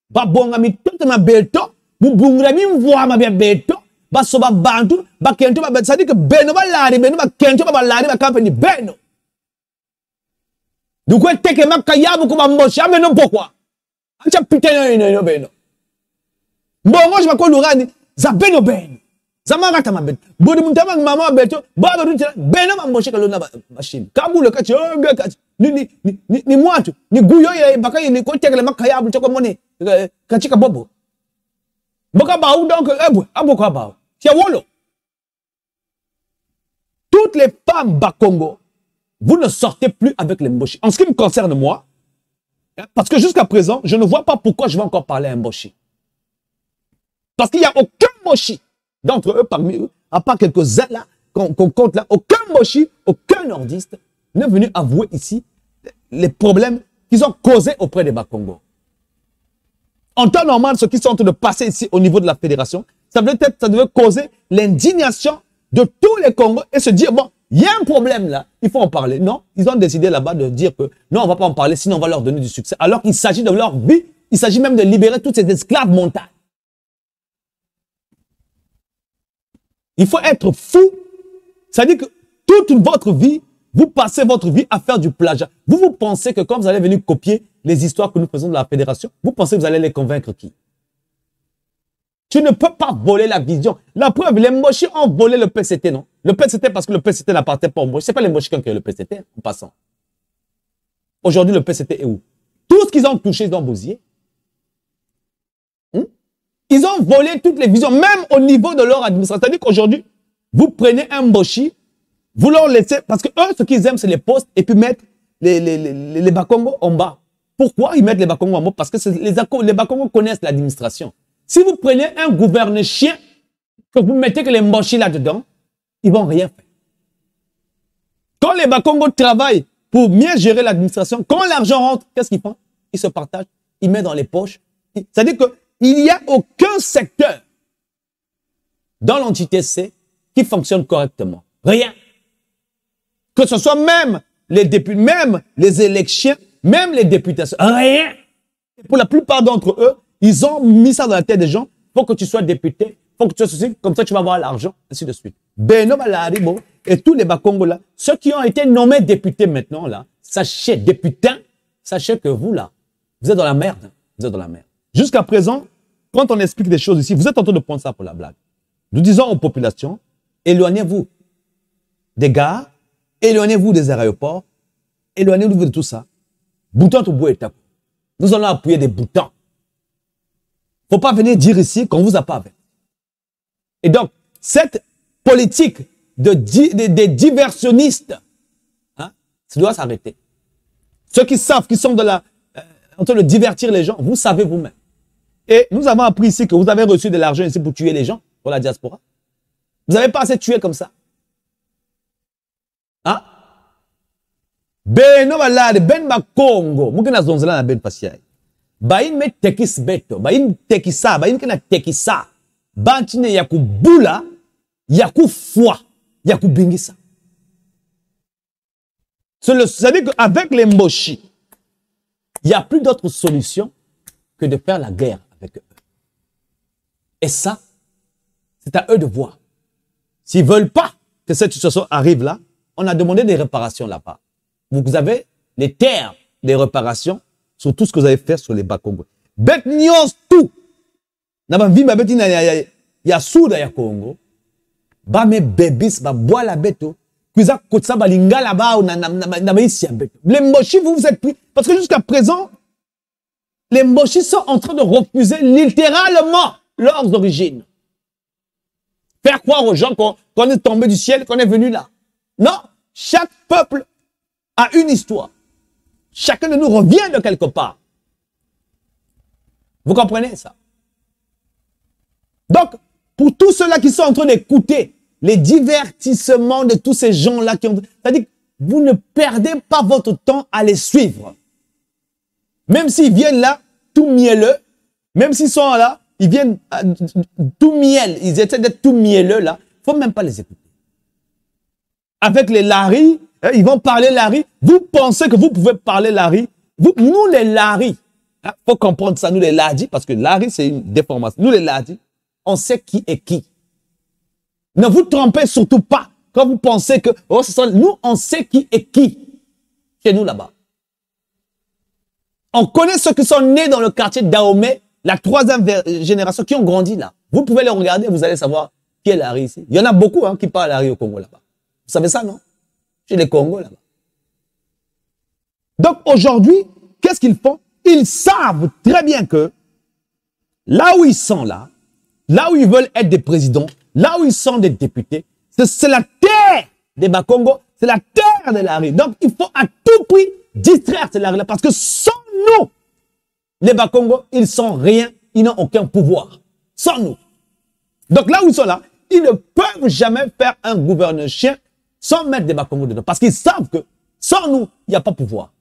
Babonga mi toto na beto, mubungra mi mvoa ma beto, basoba bantu, bakento ba beto, c'est-à-dire que beno ba lari, beno ba kento ba lari ba compagnie beno. Du coup, teke ma kayabu ko ba mboshi, ameno pourquoi? Ancha putain no beno. Mbongo je makolo rani, za beno beno. Za mangata ma beto. Bodi muntama mama beto, baba ruti beno ma mboshi kalona machine. Kabule kati onge kati. Ni mwatu, ni guyo ye baka ni ko tekele makayabu choko moni. Kachika bobo. Boka baou donc ebwe, aboka baou. C'est wolo. Toutes les femmes Bakongo, vous ne sortez plus avec les Mboshi. En ce qui me concerne moi, parce que jusqu'à présent, je ne vois pas pourquoi je vais encore parler à un Mboshi. Parce qu'il n'y a aucun Mboshi d'entre eux, parmi eux, à part quelques-uns là, qu'on compte là, aucun Mboshi, aucun nordiste n'est venu avouer ici les problèmes qu'ils ont causés auprès des Bakongo. En temps normal, ce qui sont en train de passer ici au niveau de la fédération, ça devait causer l'indignation de tous les Congos et se dire, bon, il y a un problème là, il faut en parler. Non, ils ont décidé là-bas de dire que non, on ne va pas en parler, sinon on va leur donner du succès. Alors qu'il s'agit de leur vie, il s'agit même de libérer tous ces esclaves mentaux. Il faut être fou. C'est-à-dire que toute votre vie, vous passez votre vie à faire du plagiat. Vous pensez que quand vous allez venir copier les histoires que nous faisons de la fédération, vous pensez que vous allez les convaincre qui? Tu ne peux pas voler la vision. La preuve, les Mboshi ont volé le PCT, non? Le PCT parce que le PCT n'appartient pas aux Mboshi. Ce n'est pas les Mboshi qui ont créé le PCT, en passant. Aujourd'hui, le PCT est où? Tout ce qu'ils ont touché, ils ont bousillé. Ils ont volé toutes les visions, même au niveau de leur administration. C'est-à-dire qu'aujourd'hui, vous prenez un Mboshi, vous leur laissez, parce que eux, ce qu'ils aiment, c'est les postes, et puis mettre les Bakongo en bas. Pourquoi ils mettent les Bakongo en bas? Parce que les Bakongo connaissent l'administration. Si vous prenez un gouverneur chien, que vous mettez que les Mboshi là-dedans, ils vont rien faire. Quand les Bakongo travaillent pour mieux gérer l'administration, quand l'argent rentre, qu'est-ce qu'ils font? Ils se partagent, ils mettent dans les poches. C'est-à-dire qu'il n'y a aucun secteur dans l'entité C qui fonctionne correctement. Rien. Que ce soit même les députés, même les élections, même les députations. Rien. Et pour la plupart d'entre eux, ils ont mis ça dans la tête des gens. Il faut que tu sois député, il faut que tu sois ceci, comme ça tu vas avoir l'argent, ainsi de suite. Beno Balaribo et tous les Bakongo là, ceux qui ont été nommés députés maintenant là, sachez, députés, sachez que vous là, vous êtes dans la merde. Vous êtes dans la merde. Jusqu'à présent, quand on explique des choses ici, vous êtes en train de prendre ça pour la blague. Nous disons aux populations, éloignez-vous des gares, éloignez-vous des aéroports, éloignez-vous de tout ça. Bouton tout bout et tape. Nous allons appuyer des boutons. Faut pas venir dire ici qu'on vous a pas avec. Et donc, cette politique des diversionnistes, hein, ça doit s'arrêter. Ceux qui savent, qui sont en train de divertir les gens, vous savez vous-même. Et nous avons appris ici que vous avez reçu de l'argent ici pour tuer les gens, pour la diaspora. Vous n'avez pas assez tué comme ça. Hein? Beno balade, ben Bakongo, mukena zonzela na ben pasiai. Bain me tekis beto, bain tekisa, bain kena tekisa. Bantine yaku bula, yaku foi, yaku bingisa. C'est-à-dire qu'avec les Mboshi, il n'y a plus d'autre solution que de faire la guerre avec eux. Et ça, c'est à eux de voir. S'ils ne veulent pas que cette situation arrive là, on a demandé des réparations là-bas. Vous avez les terres des réparations sur tout ce que vous avez fait sur les Bakongo. Bet nyos tout. Naba vimba beti na ya souda ya Congo. Ba me bebis ba bois la beto. Kuza kotsa ba lingala ba na isi ya beto. Les Mboshi vous êtes pris parce que jusqu'à présent les Mboshi sont en train de refuser littéralement leurs origines. Faire croire aux gens qu'on est tombé du ciel, qu'on est venu là. Non, chaque peuple a une histoire. Chacun de nous revient de quelque part. Vous comprenez ça? Donc, pour tous ceux-là qui sont en train d'écouter les divertissements de tous ces gens-là qui ont... C'est-à-dire que vous ne perdez pas votre temps à les suivre. Même s'ils viennent là, tout mielleux, même s'ils sont là, ils viennent tout miel, ils essaient d'être tout mielleux là, il ne faut même pas les écouter. Avec les Larry, ils vont parler Larry. Vous pensez que vous pouvez parler Larry? Nous les Larry, il faut comprendre ça, nous les Larry, parce que Larry c'est une déformation. Nous les Larry, on sait qui est qui. Ne vous trompez surtout pas quand vous pensez que oh, nous on sait qui est qui chez nous là-bas. On connaît ceux qui sont nés dans le quartier d'Aomé, la 3e génération, qui ont grandi là. Vous pouvez les regarder, vous allez savoir qui est Larry ici. Il y en a beaucoup hein, qui parlent Larry au Congo là-bas. Vous savez ça, non? Chez les Congos là-bas. Donc aujourd'hui, qu'est-ce qu'ils font? Ils savent très bien que là où ils sont là où ils veulent être des présidents, là où ils sont des députés, c'est la terre des Bakongo, c'est la terre de Larry. Donc il faut à tout prix distraire ces Larry-là parce que sans nous, les Bakongo, ils sont rien, ils n'ont aucun pouvoir. Sans nous. Donc là où ils sont là, ils ne peuvent jamais faire un gouverneur chien sans mettre des Bakongo dedans. Parce qu'ils savent que sans nous, il n'y a pas pouvoir.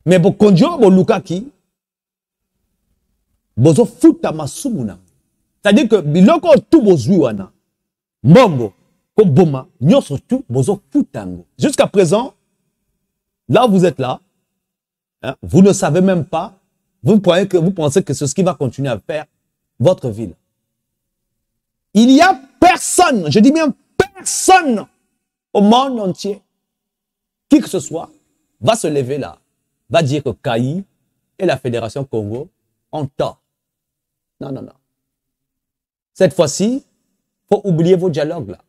Mais pour Konjo, pour Lukaki, bozo futa masumuna. C'est-à-dire que biloko tout bozui wana, mbongo, ko boma, nyoso tout bozo futango. Jusqu'à présent, là où vous êtes là, hein, vous ne savez même pas, vous pensez que c'est ce qui va continuer à faire votre ville. Il y a personne, je dis bien personne au monde entier, qui que ce soit, va se lever là, va dire que Kayi et la Fédération Congo ont tort. Non, non, non. Cette fois-ci, il faut oublier vos dialogues là.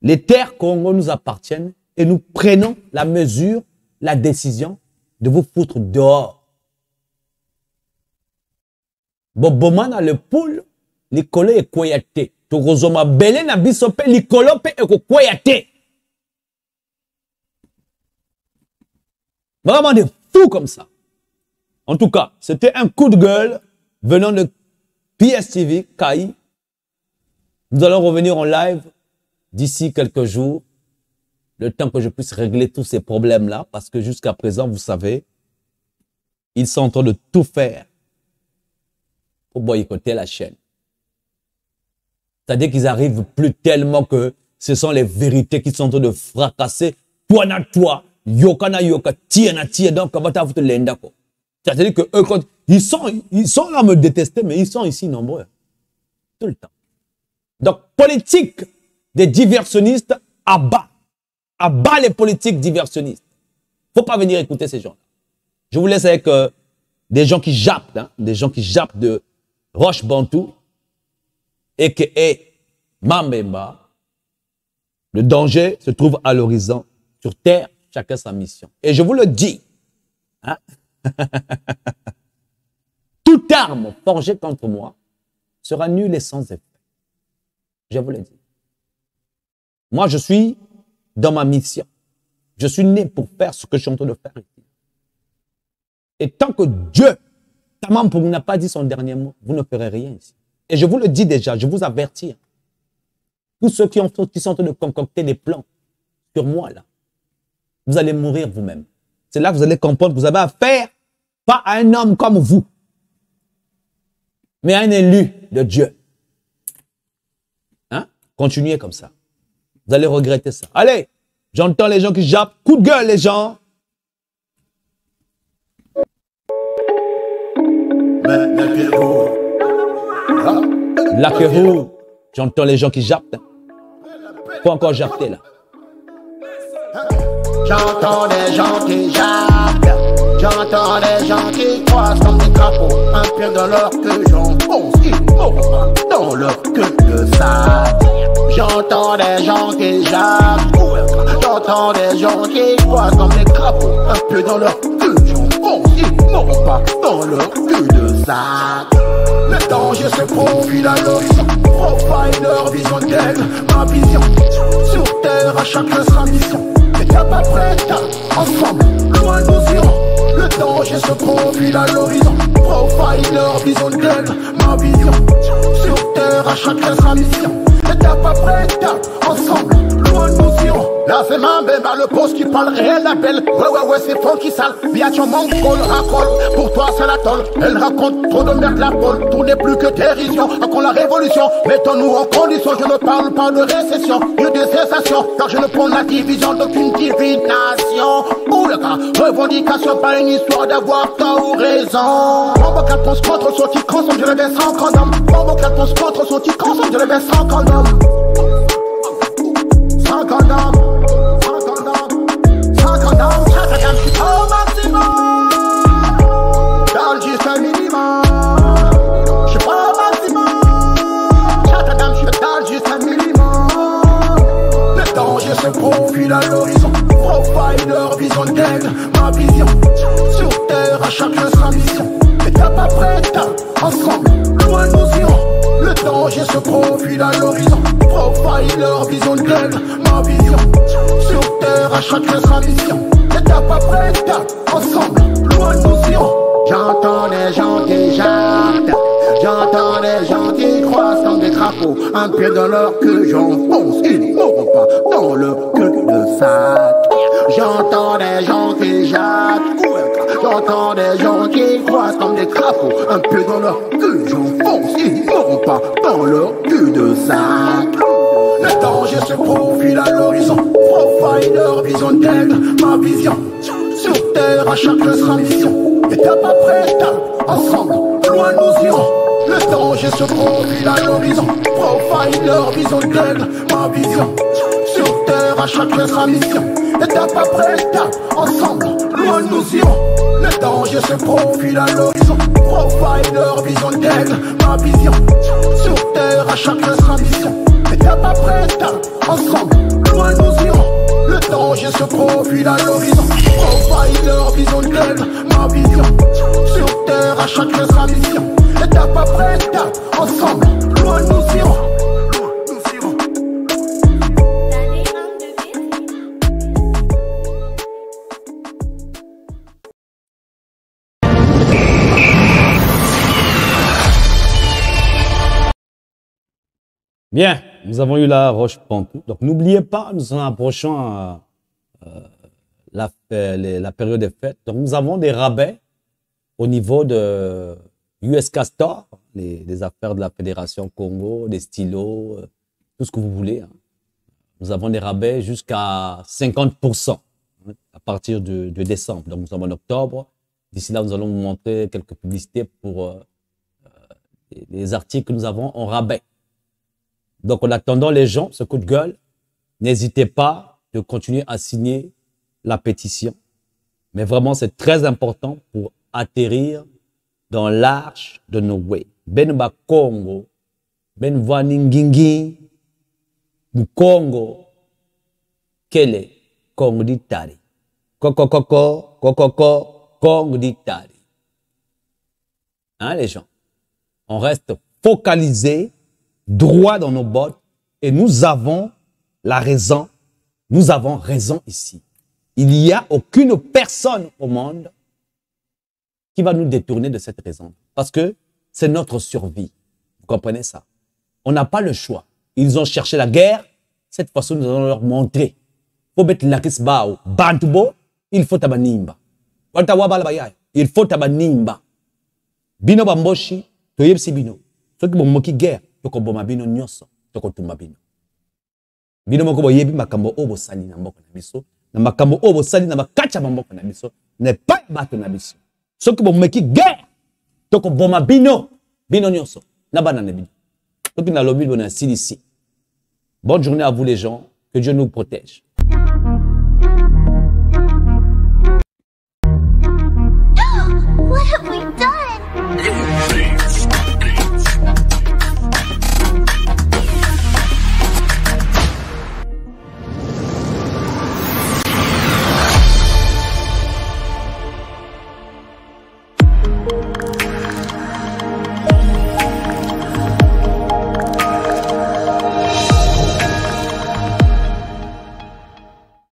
Les terres Congo nous appartiennent et nous prenons la mesure la décision de vous foutre dehors. Bobomana le poule, l'icolo est koyate. Tokozoma belé na bisope, l'icolo pe eko koyate. Vraiment des fous comme ça. En tout cas, c'était un coup de gueule venant de PSTV, Kai. Nous allons revenir en live d'ici quelques jours, le temps que je puisse régler tous ces problèmes-là, parce que jusqu'à présent, vous savez, ils sont en train de tout faire pour boycotter la chaîne. C'est-à-dire qu'ils arrivent plus tellement que ce sont les vérités qui sont en train de fracasser. Toi na toi, yoka na yoka, tia na tia, donc comment t'as foutu l'endako. C'est-à-dire que eux, quand ils sont là à me détester, mais ils sont ici nombreux. Tout le temps. Donc, politique des diversionnistes, abat les politiques diversionnistes. Faut pas venir écouter ces gens-là. Je vous laisse avec des gens qui jappent, hein, des gens qui jappent de Roche Bantou, a.k.a. Mambemba. Le danger se trouve à l'horizon. Sur terre, chacun sa mission. Et je vous le dis, hein, toute arme forgée contre moi sera nulle et sans effet. Je vous le dis. Moi, je suis dans ma mission. Je suis né pour faire ce que je suis en train de faire ici. Et tant que Dieu, Tamampour n'a pas dit son dernier mot, vous ne ferez rien ici. Et je vous le dis déjà, je vous avertis. Tous ceux qui sont en train de concocter des plans sur moi, là, vous allez mourir vous-même. C'est là que vous allez comprendre que vous avez affaire pas à un homme comme vous, mais à un élu de Dieu. Hein? Continuez comme ça. Vous allez regretter ça. Allez, j'entends les gens qui jappent. Coup de gueule, les gens. La Kérou, j'entends les gens qui jappent. Faut encore japper là. J'entends des gens qui jappent. J'entends des gens qui croisent comme des crapauds. Un pied dans leur queue, j'enfonce, ils mourront dans leur queue de sac. J'entends des gens qui jappent. J'entends des gens qui croisent comme des crapauds. Un pied dans leur queue, j'enfonce, ils mourront pas dans leur queue de sac. Le danger se profile à l'horizon. Profiler, vision d'elle, ma vision. Sur terre, à chacun sa mission. Étape après étape, ensemble, loin nous irons. Le danger se profile à l'horizon. Profiler, vision d'elle, ma vision. Sur terre, à chacun sa mission. Étape après étape, ensemble, loin nous irons. Là c'est Mambemba, le poste qui parle réel appelle. Ouais, c'est fond qui sale. Biatch mon col à col. Pour toi c'est la tolle. Elle raconte trop de merde la pole. Tout n'est plus que dérision. Encore la révolution. Mettons-nous en condition. Je ne parle pas de récession, ni de cessation. Car je ne prends la division d'aucune divination. Ou le cas, revendication, pas une histoire d'avoir tort ou raison. Bombo 4 pense contre ceux qui consomment, je le mets sans condom. Bombo 4 pense contre ceux qui consomment, je le mets sans condom. Sans condom. Au maximum, dans le juste un minimum. Je suis pas au maximum, chatadam, je suis dans le juste un minimum. Le danger se profile à l'horizon. Profiler, vision d'aide, ma vision. Sur terre, à chacun sa mission. Étape après étape, ensemble, loin nous irons. Le danger se profile à l'horizon. Profiler, vision d'aide, ma vision. Sur terre, à chacun sa mission. Étape après étape, ensemble, loin nous irons. J'entends des gens qui jappent. J'entends des gens qui croisent comme des crapauds. Un pied dans leur queue, j'enfonce, ils mourront pas dans leur queue de sac. J'entends des gens qui jappent. J'entends des gens qui croisent comme des crapauds. Un pied dans leur queue, j'enfonce, ils mourront pas dans leur queue de sac. Le danger se profile à l'horizon. Profiler, vision d'aide, ma vision. Sur terre, à chacun sa mission. Étape après étape, ensemble, loin nous irons. Le danger se profile à l'horizon. Profiler, vision d'aide, ma vision. Sur terre, à chacun sa mission. Étape après étape, ensemble, loin nous irons. Le danger se profile à l'horizon. Profiler, vision d'aide, ma vision. Sur terre, à chacun sa mission. Étape après étape, ensemble, loin nous irons. Le danger se profile à l'horizon. Envahit leur vision d'elle, ma vision. Sur terre, à chacun sa mission. Étape après étape, ensemble, loin nous irons. Bien, nous avons eu la Roche-Pantou. Donc, n'oubliez pas, nous en approchant la période des fêtes. Donc, nous avons des rabais au niveau de USK Store, les affaires de la Fédération Congo, des stylos, tout ce que vous voulez. Hein. Nous avons des rabais jusqu'à 50% hein, à partir de décembre. Donc, nous sommes en octobre. D'ici là, nous allons vous montrer quelques publicités pour les articles que nous avons en rabais. Donc, en attendant les gens, ce coup de gueule, n'hésitez pas de continuer à signer la pétition. Mais vraiment, c'est très important pour atterrir dans l'arche de Noé. Ben ba Congo, ben vaningingi, bu Congo, kele, Congo ditari. Kokokoko, Congo ditari. Hein, les gens? On reste focalisé, droit dans nos bottes, et nous avons la raison. Nous avons raison ici. Il n'y a aucune personne au monde qui va nous détourner de cette raison. Parce que c'est notre survie. Vous comprenez ça? On n'a pas le choix. Ils ont cherché la guerre. Cette fois-ci, nous allons leur montrer. Il faut tabanimba. Il faut tabanimba. Bino bamboshi, toyebsi bino. Ceux qui vont moquer guerre, toko boma bino nyoso, toko tumba bino. Bino moko boyebi makambo obo sali na mboko na biso. Na makambo obo sali na makacha mboko na biso. Ne pas bato na biso. Ceux qui vont moquer guerre, toko boma bino, bino nyoso. Na banane bino. Ceux qui na lobi bona ici. Bonne journée à vous les gens. Que Dieu nous protège.